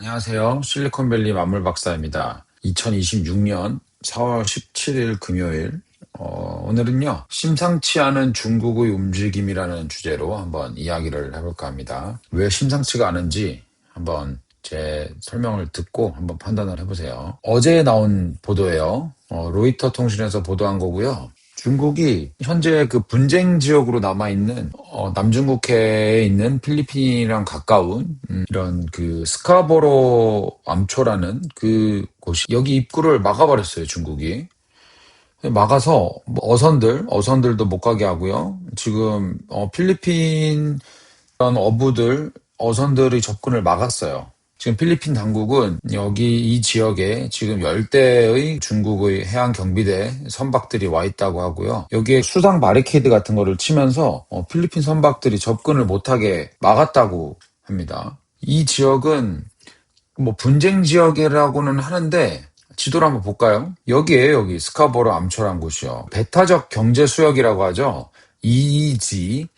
안녕하세요. 실리콘밸리 만물 박사입니다. 2026년 4월 17일 금요일. 오늘은요, 심상치 않은 중국의 움직임이라는 주제로 한번 이야기를 해볼까 합니다. 왜 심상치가 않은지 한번 제 설명을 듣고 한번 판단을 해보세요. 어제 나온 보도예요. 로이터 통신에서 보도한 거고요. 중국이 현재 그 분쟁 지역으로 남아있는 남중국해에 있는 필리핀이랑 가까운 이런 그 스카보로 암초라는 그 곳이 여기 입구를 막아버렸어요, 중국이. 막아서 뭐 어선들도 못 가게 하고요. 지금 필리핀 어부들, 어선들의 접근을 막았어요. 지금 필리핀 당국은 여기 이 지역에 지금 열대의 중국의 해양 경비대 선박들이 와 있다고 하고요. 여기에 수상 바리케이드 같은 거를 치면서 필리핀 선박들이 접근을 못하게 막았다고 합니다. 이 지역은 뭐 분쟁 지역이라고는 하는데 지도를 한번 볼까요? 여기에요, 여기 스카보로 암초란 곳이요. 배타적 경제 수역이라고 하죠. EEZ.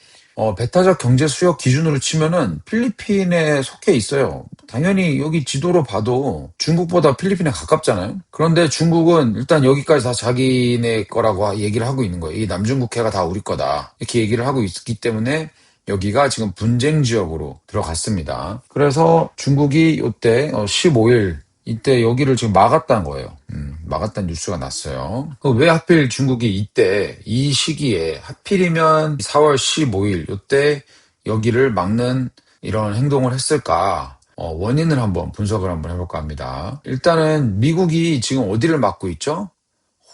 배타적 경제 수역 기준으로 치면은 필리핀에 속해 있어요. 당연히 여기 지도로 봐도 중국보다 필리핀에 가깝잖아요. 그런데 중국은 일단 여기까지 다 자기네 거라고 얘기를 하고 있는 거예요. 이 남중국해가 다 우리 거다. 이렇게 얘기를 하고 있기 때문에 여기가 지금 분쟁 지역으로 들어갔습니다. 그래서 중국이 이때 15일 이때 여기를 지금 막았다는 거예요. 막았다는 뉴스가 났어요. 왜 하필 중국이 이때 이 시기에 하필이면 4월 15일 이때 여기를 막는 이런 행동을 했을까? 원인을 한번 분석을 한번 해볼까 합니다. 일단은 미국이 지금 어디를 막고 있죠?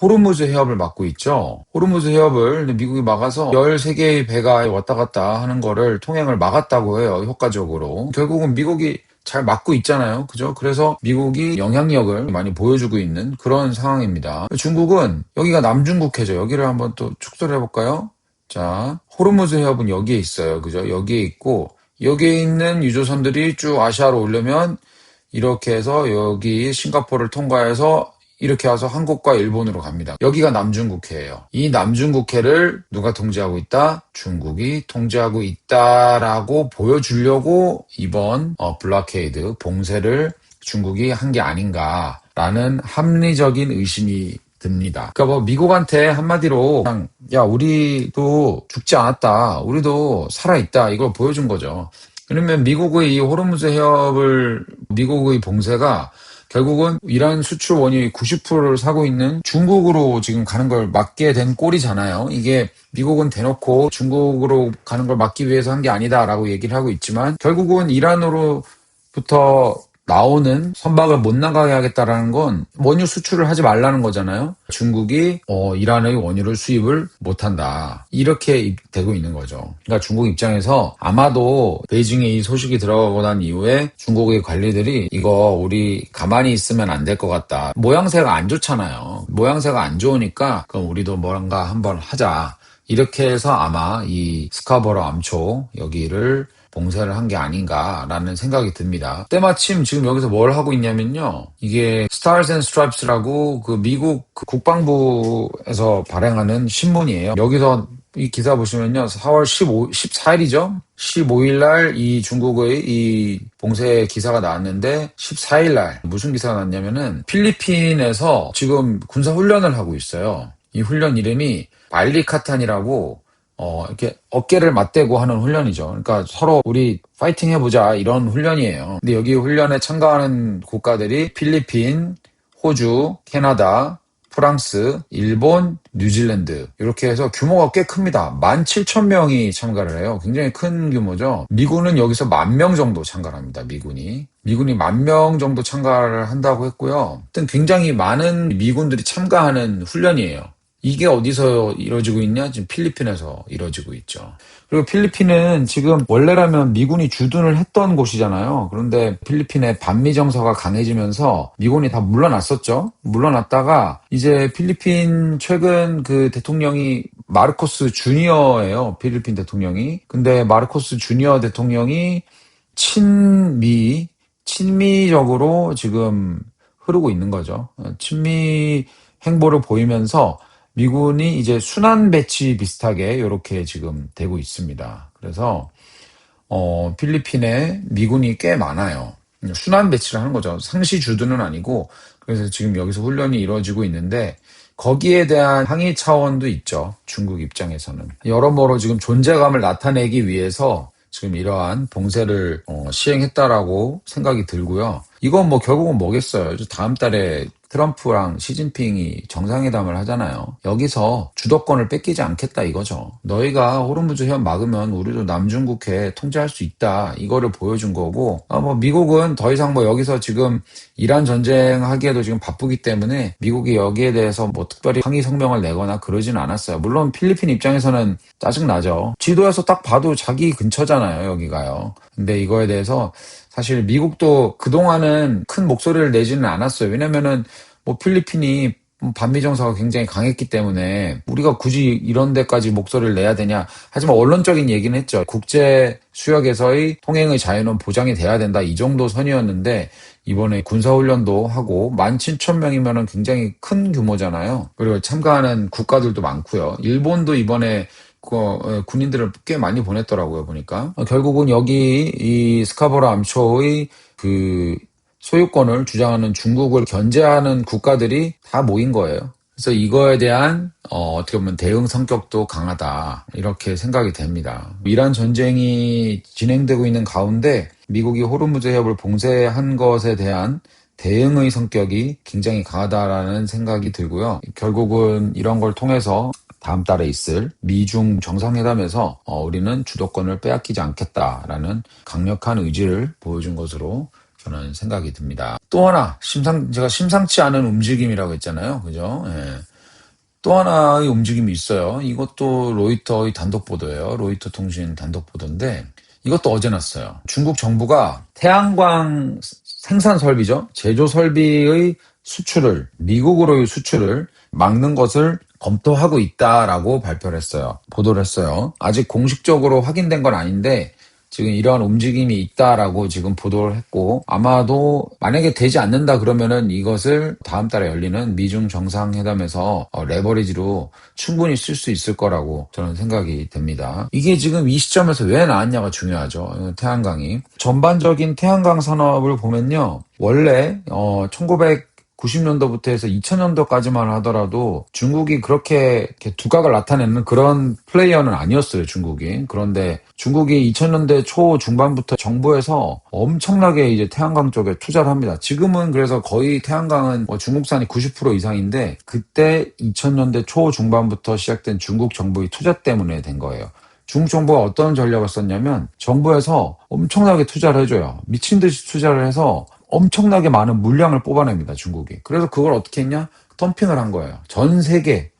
호르무즈 해협을 막고 있죠. 호르무즈 해협을 미국이 막아서 13개의 배가 왔다 갔다 하는 거를 통행을 막았다고 해요. 효과적으로. 결국은 미국이 잘 막고 있잖아요. 그죠? 그래서 미국이 영향력을 많이 보여주고 있는 그런 상황입니다. 중국은 여기가 남중국해죠. 여기를 한번 또 축소를 해볼까요? 자, 호르무즈 해협은 여기에 있어요. 그죠? 여기에 있고 여기에 있는 유조선들이 쭉 아시아로 오려면 이렇게 해서 여기 싱가포르를 통과해서 이렇게 와서 한국과 일본으로 갑니다. 여기가 남중국해예요. 이 남중국해를 누가 통제하고 있다? 중국이 통제하고 있다라고 보여주려고 이번 블라케이드 봉쇄를 중국이 한 게 아닌가라는 합리적인 의심이 듭니다. 그러니까 뭐 미국한테 한마디로 그냥 야 우리도 죽지 않았다. 우리도 살아있다. 이걸 보여준 거죠. 그러면 미국의 이 호르무즈 해협을 미국의 봉쇄가 결국은 이란 수출 원유 90%를 사고 있는 중국으로 지금 가는 걸 막게 된 꼴이잖아요. 이게 미국은 대놓고 중국으로 가는 걸 막기 위해서 한 게 아니다라고 얘기를 하고 있지만 결국은 이란으로부터 나오는 선박을 못 나가게 하겠다라는 건 원유 수출을 하지 말라는 거잖아요. 중국이 이란의 원유를 수입을 못한다. 이렇게 되고 있는 거죠. 그러니까 중국 입장에서 아마도 베이징에 이 소식이 들어가고 난 이후에 중국의 관리들이 이거 우리 가만히 있으면 안 될 것 같다. 모양새가 안 좋잖아요. 모양새가 안 좋으니까 그럼 우리도 뭔가 한번 하자. 이렇게 해서 아마 이 스카보로 암초 여기를 봉쇄를 한 게 아닌가라는 생각이 듭니다. 때마침 지금 여기서 뭘 하고 있냐면요. 이게 Stars and Stripes라고 그 미국 국방부에서 발행하는 신문이에요. 여기서 이 기사 보시면요. 4월 14일이죠. 15일 날 이 중국의 이 봉쇄 기사가 나왔는데 14일 날 무슨 기사가 났냐면은 필리핀에서 지금 군사 훈련을 하고 있어요. 이 훈련 이름이 발리카탄이라고 이렇게 어깨를 맞대고 하는 훈련이죠. 그러니까 서로 우리 파이팅 해보자 이런 훈련이에요. 근데 여기 훈련에 참가하는 국가들이 필리핀, 호주, 캐나다, 프랑스, 일본, 뉴질랜드 이렇게 해서 규모가 꽤 큽니다. 17,000명이 참가를 해요. 굉장히 큰 규모죠. 미군은 여기서 10,000명 정도 참가를 합니다. 미군이 10,000명 정도 참가를 한다고 했고요. 하여튼 굉장히 많은 미군들이 참가하는 훈련이에요. 이게 어디서 이루어지고 있냐? 지금 필리핀에서 이루어지고 있죠. 그리고 필리핀은 지금 원래라면 미군이 주둔을 했던 곳이잖아요. 그런데 필리핀의 반미 정서가 강해지면서 미군이 다 물러났었죠. 물러났다가 이제 필리핀 최근 그 대통령이 마르코스 주니어예요. 필리핀 대통령이. 근데 마르코스 주니어 대통령이 친미적으로 지금 흐르고 있는 거죠. 친미 행보를 보이면서 미군이 이제 순환 배치 비슷하게 이렇게 지금 되고 있습니다. 그래서 필리핀에 미군이 꽤 많아요. 순환 배치를 하는 거죠. 상시 주둔은 아니고. 그래서 지금 여기서 훈련이 이루어지고 있는데 거기에 대한 항의 차원도 있죠. 중국 입장에서는. 여러모로 지금 존재감을 나타내기 위해서 지금 이러한 봉쇄를 시행했다라고 생각이 들고요. 이건 뭐 결국은 뭐겠어요. 다음 달에 트럼프랑 시진핑이 정상회담을 하잖아요. 여기서 주도권을 뺏기지 않겠다 이거죠. 너희가 호르무즈 해협 막으면 우리도 남중국해 통제할 수 있다. 이거를 보여준 거고, 뭐 미국은 더 이상 뭐 여기서 지금 이란 전쟁하기에도 지금 바쁘기 때문에 미국이 여기에 대해서 뭐 특별히 항의 성명을 내거나 그러지는 않았어요. 물론 필리핀 입장에서는 짜증나죠. 지도에서 딱 봐도 자기 근처잖아요, 여기가요. 근데 이거에 대해서 사실 미국도 그동안은 큰 목소리를 내지는 않았어요. 왜냐면은 뭐 필리핀이 반미 정서가 굉장히 강했기 때문에 우리가 굳이 이런 데까지 목소리를 내야 되냐. 하지만 언론적인 얘기는 했죠. 국제 수역에서의 통행의 자유는 보장이 돼야 된다. 이 정도 선이었는데 이번에 군사훈련도 하고 17,000명이면 굉장히 큰 규모잖아요. 그리고 참가하는 국가들도 많고요. 일본도 이번에 군인들을 꽤 많이 보냈더라고요, 보니까. 결국은 여기 이 스카보로 암초의 그 소유권을 주장하는 중국을 견제하는 국가들이 다 모인 거예요. 그래서 이거에 대한 어떻게 보면 대응 성격도 강하다 이렇게 생각이 됩니다. 이란 전쟁이 진행되고 있는 가운데 미국이 호르무즈 해협을 봉쇄한 것에 대한 대응의 성격이 굉장히 강하다라는 생각이 들고요. 결국은 이런 걸 통해서 다음 달에 있을 미중 정상회담에서 우리는 주도권을 빼앗기지 않겠다라는 강력한 의지를 보여준 것으로 저는 생각이 듭니다. 또 하나 제가 심상치 않은 움직임이라고 했잖아요. 그죠? 예. 또 하나의 움직임이 있어요. 이것도 로이터의 단독 보도예요. 로이터 통신 단독 보도인데 이것도 어제 났어요. 중국 정부가 태양광 생산 설비죠. 제조 설비의 수출을 미국으로의 수출을 막는 것을 검토하고 있다라고 발표를 했어요. 보도를 했어요. 아직 공식적으로 확인된 건 아닌데 지금 이러한 움직임이 있다라고 지금 보도를 했고 아마도 만약에 되지 않는다 그러면은 이것을 다음 달에 열리는 미중 정상회담에서 레버리지로 충분히 쓸 수 있을 거라고 저는 생각이 됩니다. 이게 지금 이 시점에서 왜 나왔냐가 중요하죠. 태양광이. 전반적인 태양광 산업을 보면요. 원래 1990년도부터 해서 2000년도까지만 하더라도 중국이 그렇게 두각을 나타내는 그런 플레이어는 아니었어요, 중국이. 그런데 중국이 2000년대 초 중반부터 정부에서 엄청나게 이제 태양광 쪽에 투자를 합니다. 지금은 그래서 거의 태양광은 중국산이 90% 이상인데 그때 2000년대 초 중반부터 시작된 중국 정부의 투자 때문에 된 거예요. 중국 정부가 어떤 전략을 썼냐면 정부에서 엄청나게 투자를 해줘요. 미친 듯이 투자를 해서 엄청나게 많은 물량을 뽑아냅니다, 중국이. 그래서 그걸 어떻게 했냐? 덤핑을 한 거예요. 전 세계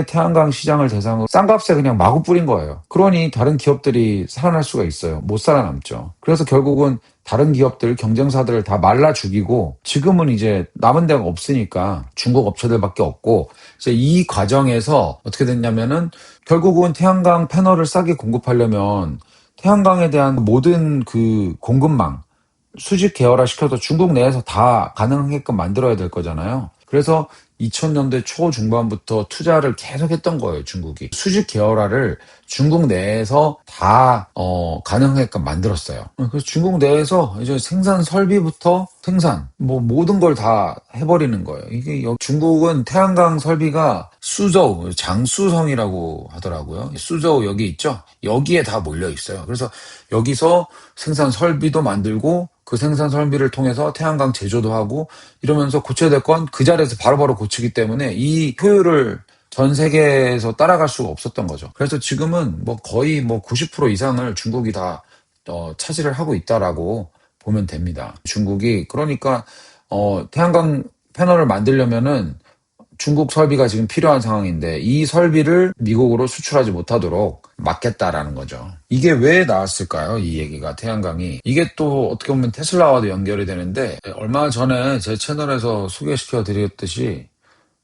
태양광 시장을 대상으로 싼 값에 그냥 마구 뿌린 거예요. 그러니 다른 기업들이 살아날 수가 있어요. 못 살아남죠. 그래서 결국은 다른 기업들, 경쟁사들을 다 말라 죽이고 지금은 이제 남은 데가 없으니까 중국 업체들밖에 없고 이제 이 과정에서 어떻게 됐냐면은 결국은 태양광 패널을 싸게 공급하려면 태양광에 대한 모든 그 공급망 수직 계열화 시켜서 중국 내에서 다 가능하게끔 만들어야 될 거잖아요. 그래서 2000년대 초 중반부터 투자를 계속 했던 거예요, 중국이. 수직 계열화를 중국 내에서 다 가능하게끔 만들었어요. 그래서 중국 내에서 이제 생산 설비부터 생산, 뭐 모든 걸 다 해버리는 거예요. 이게 중국은 태양광 설비가 수저우, 장수성이라고 하더라고요. 수저우 여기 있죠? 여기에 다 몰려 있어요. 그래서 여기서 생산 설비도 만들고 그 생산 설비를 통해서 태양광 제조도 하고 이러면서 고쳐야 될 건 그 자리에서 바로바로 고치기 때문에 이 효율을 전 세계에서 따라갈 수가 없었던 거죠. 그래서 지금은 뭐 거의 뭐 90% 이상을 중국이 다 차지를 하고 있다라고 보면 됩니다. 중국이 그러니까 태양광 패널을 만들려면은 중국 설비가 지금 필요한 상황인데 이 설비를 미국으로 수출하지 못하도록 막겠다라는 거죠. 이게 왜 나왔을까요? 이 얘기가 태양광이. 이게 또 어떻게 보면 테슬라와도 연결이 되는데 얼마 전에 제 채널에서 소개시켜 드렸듯이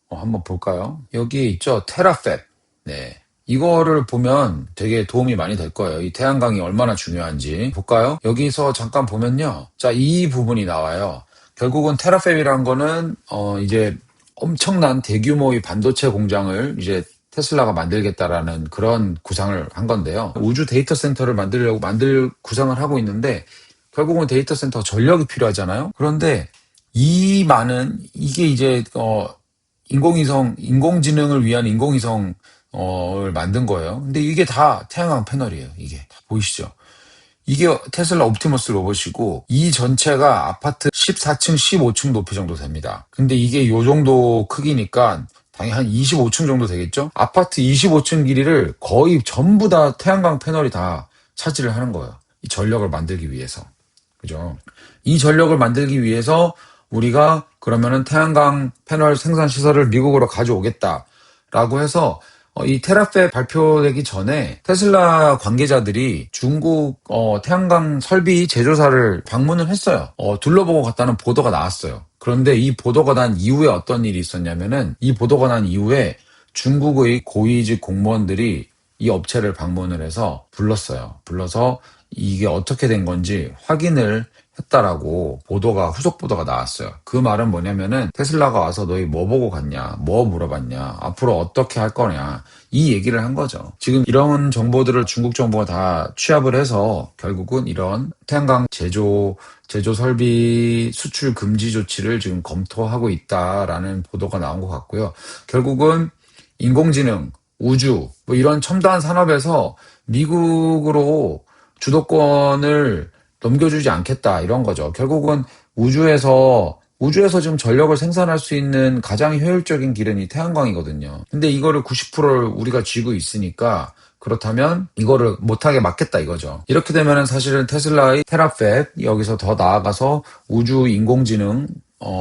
한번 볼까요? 여기 있죠. 테라팹. 네. 이거를 보면 되게 도움이 많이 될 거예요. 이 태양광이 얼마나 중요한지. 볼까요? 여기서 잠깐 보면요. 자, 이 부분이 나와요. 결국은 테라팹이란 거는 이제 엄청난 대규모의 반도체 공장을 이제 테슬라가 만들겠다라는 그런 구상을 한 건데요. 우주 데이터 센터를 만들려고 구상을 하고 있는데 결국은 데이터 센터 전력이 필요하잖아요. 그런데 이게 이제 인공지능을 위한 인공위성 을 만든 거예요. 근데 이게 다 태양광 패널이에요. 이게 다 보이시죠? 이게 테슬라 옵티머스 로봇이고 이 전체가 아파트 14층, 15층 높이 정도 됩니다. 근데 이게 요 정도 크기니까 당연히 한 25층 정도 되겠죠? 아파트 25층 길이를 거의 전부 다 태양광 패널이 다 차지를 하는 거예요. 이 전력을 만들기 위해서. 그죠? 이 전력을 만들기 위해서 우리가 그러면은 태양광 패널 생산 시설을 미국으로 가져오겠다라고 해서 이 테라페 발표되기 전에 테슬라 관계자들이 중국 태양광 설비 제조사를 방문을 했어요. 둘러보고 갔다는 보도가 나왔어요. 그런데 이 보도가 난 이후에 어떤 일이 있었냐면은 이 보도가 난 이후에 중국의 고위직 공무원들이 이 업체를 방문을 해서 불러서 이게 어떻게 된 건지 확인을 했다라고 후속 보도가 나왔어요. 그 말은 뭐냐면은 테슬라가 와서 너희 뭐 보고 갔냐, 뭐 물어봤냐, 앞으로 어떻게 할 거냐, 이 얘기를 한 거죠. 지금 이런 정보들을 중국 정부가 다 취합을 해서 결국은 이런 태양광 제조 설비 수출 금지 조치를 지금 검토하고 있다라는 보도가 나온 것 같고요. 결국은 인공지능, 우주, 뭐 이런 첨단 산업에서 미국으로 주도권을 넘겨주지 않겠다 이런 거죠. 결국은 우주에서 지금 전력을 생산할 수 있는 가장 효율적인 길은 이 태양광이거든요. 근데 이거를 90%를 우리가 쥐고 있으니까 그렇다면 이거를 못하게 막겠다 이거죠. 이렇게 되면은 사실은 테슬라의 테라팹 여기서 더 나아가서 우주 인공지능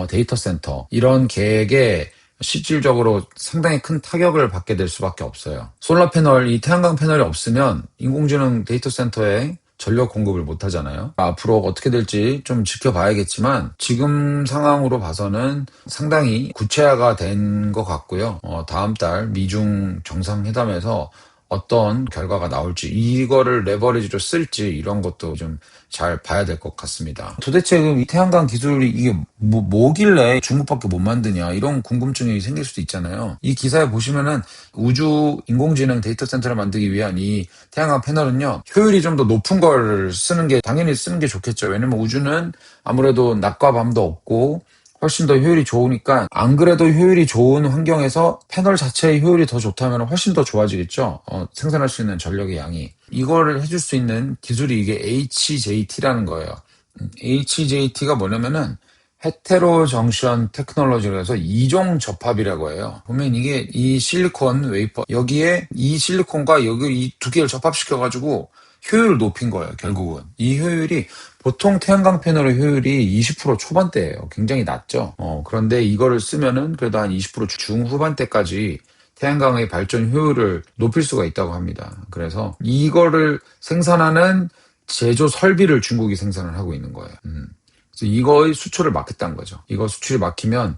데이터 센터 이런 계획에 실질적으로 상당히 큰 타격을 받게 될 수밖에 없어요. 솔라 패널, 이 태양광 패널이 없으면 인공지능 데이터 센터에 전력 공급을 못 하잖아요. 앞으로 어떻게 될지 좀 지켜봐야겠지만 지금 상황으로 봐서는 상당히 구체화가 된 것 같고요. 다음 달 미중 정상회담에서 어떤 결과가 나올지 이거를 레버리지로 쓸지 이런 것도 좀 잘 봐야 될 것 같습니다. 도대체 이 태양광 기술이 이게 뭐길래 중국밖에 못 만드냐 이런 궁금증이 생길 수도 있잖아요. 이 기사에 보시면은 우주 인공지능 데이터 센터를 만들기 위한 이 태양광 패널은요 효율이 좀 더 높은 걸 당연히 쓰는 게 좋겠죠. 왜냐면 우주는 아무래도 낮과 밤도 없고 훨씬 더 효율이 좋으니까 안 그래도 효율이 좋은 환경에서 패널 자체의 효율이 더 좋다면 훨씬 더 좋아지겠죠. 생산할 수 있는 전력의 양이. 이거를 해줄 수 있는 기술이 이게 HJT라는 거예요. HJT가 뭐냐면은 헤테로 정션 테크놀로지로 해서 이종 접합이라고 해요. 보면 이게 이 실리콘 웨이퍼 여기에 이 실리콘과 여기 이 두 개를 접합시켜가지고 효율을 높인 거예요. 결국은 이 효율이 보통 태양광 패널의 효율이 20% 초반대예요. 굉장히 낮죠. 그런데 이거를 쓰면은 그래도 한 20% 중후반대까지 태양광의 발전 효율을 높일 수가 있다고 합니다. 그래서 이거를 생산하는 제조 설비를 중국이 생산을 하고 있는 거예요. 그래서 이거의 수출을 막겠다는 거죠. 이거 수출이 막히면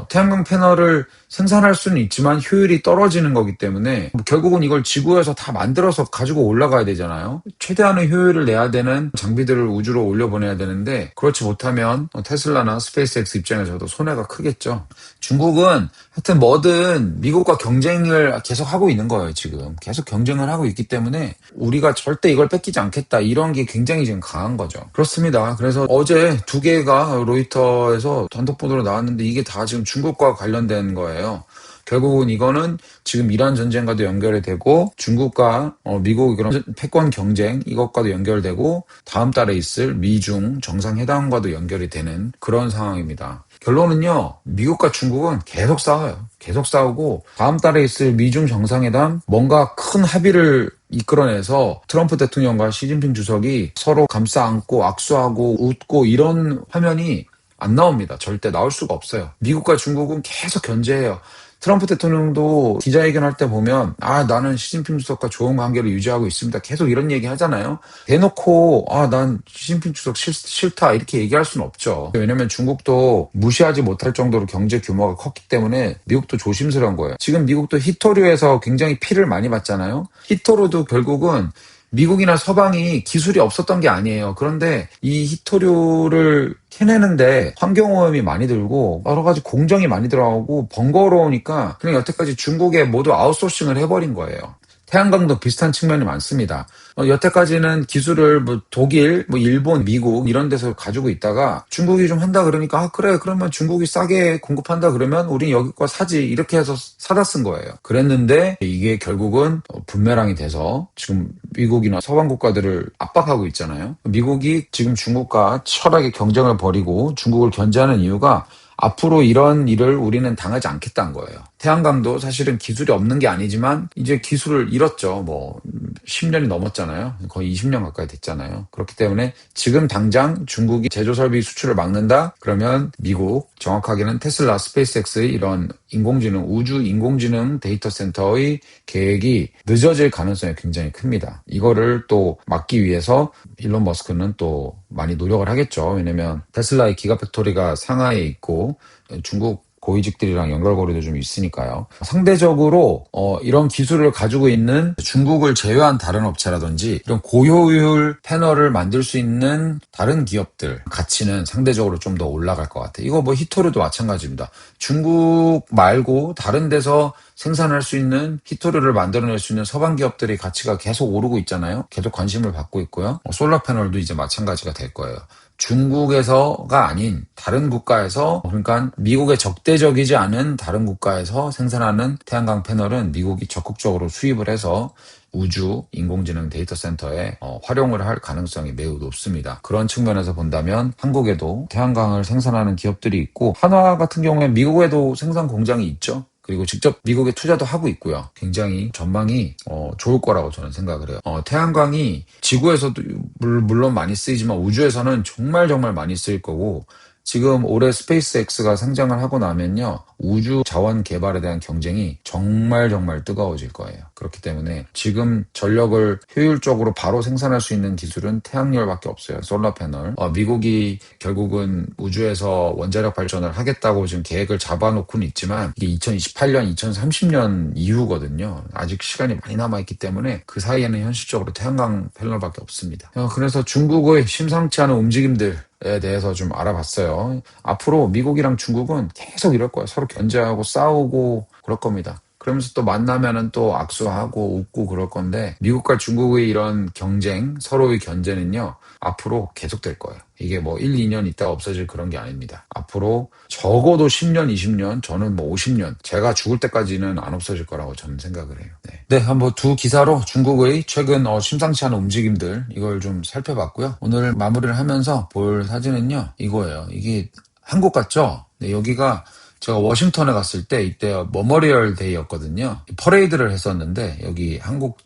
태양광 패널을 생산할 수는 있지만 효율이 떨어지는 거기 때문에 결국은 이걸 지구에서 다 만들어서 가지고 올라가야 되잖아요. 최대한의 효율을 내야 되는 장비들을 우주로 올려보내야 되는데 그렇지 못하면 테슬라나 스페이스X 입장에서도 손해가 크겠죠. 중국은 하여튼 뭐든 미국과 경쟁을 계속 하고 있는 거예요. 지금 계속 경쟁을 하고 있기 때문에 우리가 절대 이걸 뺏기지 않겠다 이런 게 굉장히 지금 강한 거죠. 그렇습니다. 그래서 어제 두 개가 로이터에서 단독 보도로 나왔는데 이게 다 지금 중국과 관련된 거예요. 결국은 이거는 지금 이란 전쟁과도 연결이 되고 중국과 미국 이런 패권 경쟁 이것과도 연결되고 다음 달에 있을 미중 정상회담과도 연결이 되는 그런 상황입니다. 결론은요. 미국과 중국은 계속 싸워요. 계속 싸우고 다음 달에 있을 미중 정상회담 뭔가 큰 합의를 이끌어내서 트럼프 대통령과 시진핑 주석이 서로 감싸 안고 악수하고 웃고 이런 화면이 안 나옵니다. 절대 나올 수가 없어요. 미국과 중국은 계속 견제해요. 트럼프 대통령도 기자회견할 때 보면 나는 시진핑 주석과 좋은 관계를 유지하고 있습니다. 계속 이런 얘기 하잖아요. 대놓고 난 시진핑 주석 싫다 이렇게 얘기할 수는 없죠. 왜냐면 중국도 무시하지 못할 정도로 경제 규모가 컸기 때문에 미국도 조심스러운 거예요. 지금 미국도 히토류에서 굉장히 피를 많이 봤잖아요. 히토류도 결국은 미국이나 서방이 기술이 없었던 게 아니에요. 그런데 이 히토류를 캐내는데 환경오염이 많이 들고 여러 가지 공정이 많이 들어가고 번거로우니까 그냥 여태까지 중국에 모두 아웃소싱을 해버린 거예요. 태양광도 비슷한 측면이 많습니다. 여태까지는 기술을 뭐 독일, 뭐 일본, 미국 이런 데서 가지고 있다가 중국이 좀 한다 그러니까 그래 그러면 중국이 싸게 공급한다 그러면 우린 여기 거 사지 이렇게 해서 사다 쓴 거예요. 그랬는데 이게 결국은 분매랑이 돼서 지금 미국이나 서방 국가들을 압박하고 있잖아요. 미국이 지금 중국과 치열하게 경쟁을 벌이고 중국을 견제하는 이유가 앞으로 이런 일을 우리는 당하지 않겠다는 거예요. 태양광도 사실은 기술이 없는 게 아니지만 이제 기술을 잃었죠. 뭐 10년이 넘었잖아요. 거의 20년 가까이 됐잖아요. 그렇기 때문에 지금 당장 중국이 제조 설비 수출을 막는다? 그러면 미국, 정확하게는 테슬라, 스페이스X의 이런 인공지능, 우주 인공지능 데이터 센터의 계획이 늦어질 가능성이 굉장히 큽니다. 이거를 또 막기 위해서 일론 머스크는 또 많이 노력을 하겠죠. 왜냐면 테슬라의 기가팩토리가 상하이에 있고 중국 고위직들이랑 연결고리도 좀 있으니까요. 상대적으로 이런 기술을 가지고 있는 중국을 제외한 다른 업체라든지 이런 고효율 패널을 만들 수 있는 다른 기업들 가치는 상대적으로 좀 더 올라갈 것 같아요. 이거 뭐 히토류도 마찬가지입니다. 중국 말고 다른 데서 생산할 수 있는 히토류를 만들어낼 수 있는 서방 기업들의 가치가 계속 오르고 있잖아요. 계속 관심을 받고 있고요. 솔라 패널도 이제 마찬가지가 될 거예요. 중국에서가 아닌 다른 국가에서, 그러니까 미국에 적대적이지 않은 다른 국가에서 생산하는 태양광 패널은 미국이 적극적으로 수입을 해서 우주 인공지능 데이터 센터에 활용을 할 가능성이 매우 높습니다. 그런 측면에서 본다면 한국에도 태양광을 생산하는 기업들이 있고, 한화 같은 경우에 미국에도 생산 공장이 있죠. 그리고 직접 미국에 투자도 하고 있고요. 굉장히 전망이 좋을 거라고 저는 생각을 해요. 태양광이 지구에서도 물론 많이 쓰이지만 우주에서는 정말 정말 많이 쓰일 거고, 지금 올해 스페이스X가 상장을 하고 나면요, 우주 자원 개발에 대한 경쟁이 정말 정말 뜨거워질 거예요. 그렇기 때문에 지금 전력을 효율적으로 바로 생산할 수 있는 기술은 태양열밖에 없어요. 솔라 패널. 미국이 결국은 우주에서 원자력 발전을 하겠다고 지금 계획을 잡아놓고는 있지만 이게 2028년, 2030년 이후거든요. 아직 시간이 많이 남아있기 때문에 그 사이에는 현실적으로 태양광 패널밖에 없습니다. 그래서 중국의 심상치 않은 움직임들에 대해서 좀 알아봤어요. 앞으로 미국이랑 중국은 계속 이럴 거예요. 서로 견제하고 싸우고 그럴 겁니다. 그러면서 또 만나면은 또 악수하고 웃고 그럴 건데, 미국과 중국의 이런 경쟁, 서로의 견제는요, 앞으로 계속될 거예요. 이게 뭐 1, 2년 있다가 없어질 그런 게 아닙니다. 앞으로 적어도 10년, 20년, 저는 뭐 50년, 제가 죽을 때까지는 안 없어질 거라고 저는 생각을 해요. 네, 한번 두 기사로 중국의 최근 심상치 않은 움직임들, 이걸 좀 살펴봤고요. 오늘 마무리를 하면서 볼 사진은요, 이거예요. 이게 한국 같죠? 네, 여기가 제가 워싱턴에 갔을 때 이때 머머리얼 데이였거든요. 퍼레이드를 했었는데 여기 한국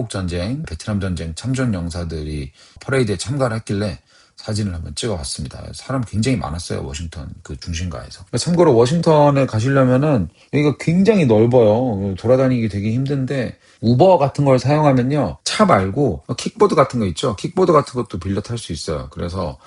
전쟁, 베트남 전쟁 참전 영사들이 퍼레이드에 참가를 했길래 사진을 한번 찍어봤습니다. 사람 굉장히 많았어요. 워싱턴 그 중심가에서. 참고로 워싱턴에 가시려면은 여기가 굉장히 넓어요. 돌아다니기 되게 힘든데 우버 같은 걸 사용하면요, 차 말고 킥보드 같은 거 있죠. 킥보드 같은 것도 빌려 탈 수 있어요. 그래서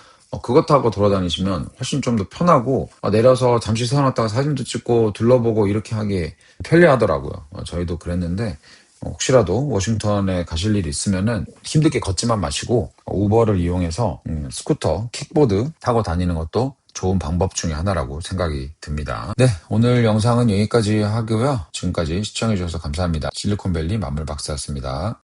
그것 타고 돌아다니시면 훨씬 좀 더 편하고, 내려서 잠시 세워놨다가 사진도 찍고 둘러보고 이렇게 하기 편리하더라고요. 저희도 그랬는데, 혹시라도 워싱턴에 가실 일이 있으면은 힘들게 걷지만 마시고 우버를 이용해서 스쿠터, 킥보드 타고 다니는 것도 좋은 방법 중에 하나라고 생각이 듭니다. 네, 오늘 영상은 여기까지 하고요. 지금까지 시청해주셔서 감사합니다. 실리콘밸리 만물박사였습니다.